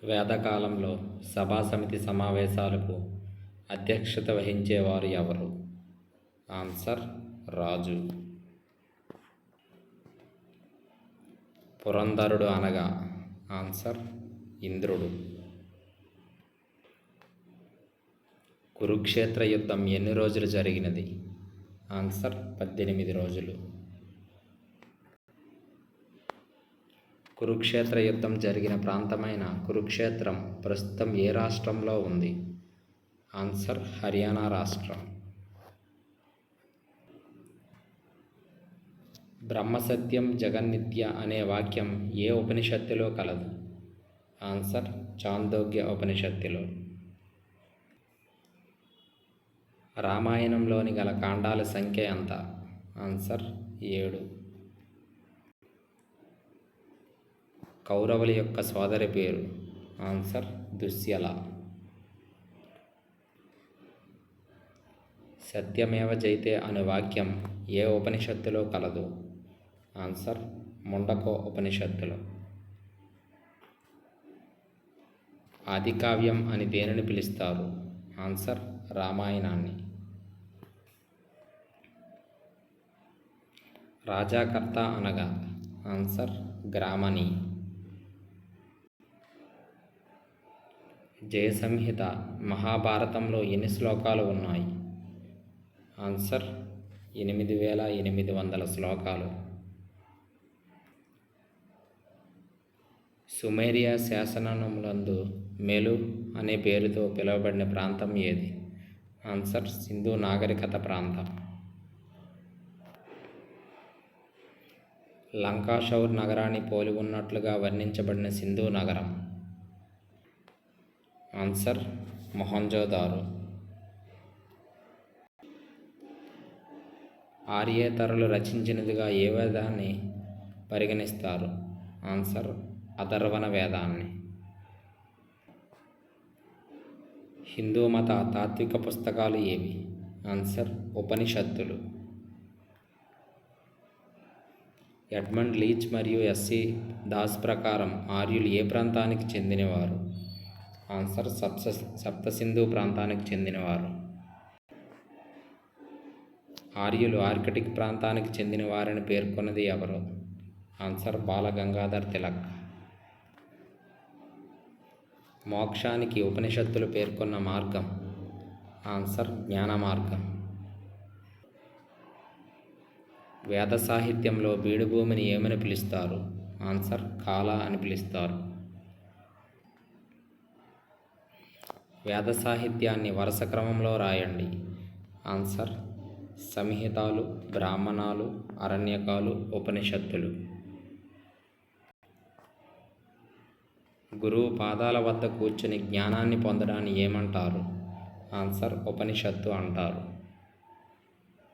వేదకాలంలో సభాసమితి సమావేశాలకు అధ్యక్షత వహించేవారు ఎవరు? ఆన్సర్ రాజు. పురంధరుడు అనగా? ఆన్సర్ ఇంద్రుడు. కురుక్షేత్ర యుద్ధం ఎన్ని రోజులు జరిగినది? ఆన్సర్ 18 రోజులు. కురుక్షేత్ర యుద్ధం జరిగిన ప్రాంతమైన కురుక్షేత్రం ప్రస్తుతం ఏ రాష్ట్రంలో ఉంది? ఆన్సర్ హర్యానా రాష్ట్రం. బ్రహ్మసత్యం జగన్మిథ్య అనే వాక్యం ఏ ఉపనిషత్తులో కలదు? ఆన్సర్ చాందోగ్య ఉపనిషత్తులో. రామాయణంలోని గల కాండాల సంఖ్య ఎంత? ఆన్సర్ 7. కౌరవుల యొక్క సోదరి పేరు? ఆన్సర్ దుశ్శల. సత్యమేవ జయతే అనే వాక్యం ఏ ఉపనిషత్తులో కలదు? ఆన్సర్ ముండకో ఉపనిషత్తులో. ఆదికావ్యం అని దేనిని పిలుస్తారు? ఆన్సర్ రామాయణాన్ని. రాజాకర్త అనగా? ఆన్సర్ గ్రామణి. జయసంహిత మహాభారతంలో ఎన్ని శ్లోకాలు ఉన్నాయి? ఆన్సర్ 8800 శ్లోకాలు. సుమేరియా శాసనములందు మెలు అనే పేరుతో పిలువబడిన ప్రాంతం ఏది? ఆన్సర్ సింధు నాగరికత ప్రాంతం. లంకాషౌర్ నగరాన్ని పోలి ఉన్నట్లుగా వర్ణించబడిన సింధు నగరం? ఆన్సర్ మొహంజోదారో. ఆర్యేతరులు రచించినదిగా ఏ వేదాన్ని పరిగణిస్తారు? ఆన్సర్ అథర్వణ వేదాన్ని. హిందూ మత తాత్విక పుస్తకాలు ఏవి? ఆన్సర్ ఉపనిషత్తులు. ఎడ్మండ్ లీచ్ మరియు ఎస్సి దాస్ ప్రకారం ఆర్యులు ఏ ప్రాంతానికి చెందినవారు? ఆన్సర్ సప్తసింధు ప్రాంతానికి చెందినవారు. ఆర్యులు ఆర్కిటిక్ ప్రాంతానికి చెందిన వారిని పేర్కొన్నది ఎవరు? ఆన్సర్ బాలగంగాధర్ తిలక్. మోక్షానికి ఉపనిషత్తులు పేర్కొన్న మార్గం? ఆన్సర్ జ్ఞాన మార్గం. వేద సాహిత్యంలో బీడుభూమిని ఏమని పిలుస్తారు? ఆన్సర్ కాల అని పిలుస్తారు. వేద సాహిత్యాన్ని వరుస క్రమంలో రాయండి. ఆన్సర్ సంహితాలు, బ్రాహ్మణాలు, అరణ్యకాలు, ఉపనిషత్తులు. గురువు పాదాల వద్ద కూర్చుని జ్ఞానాన్ని పొందడాన్ని ఏమంటారు? ఆన్సర్ ఉపనిషత్తు అంటారు.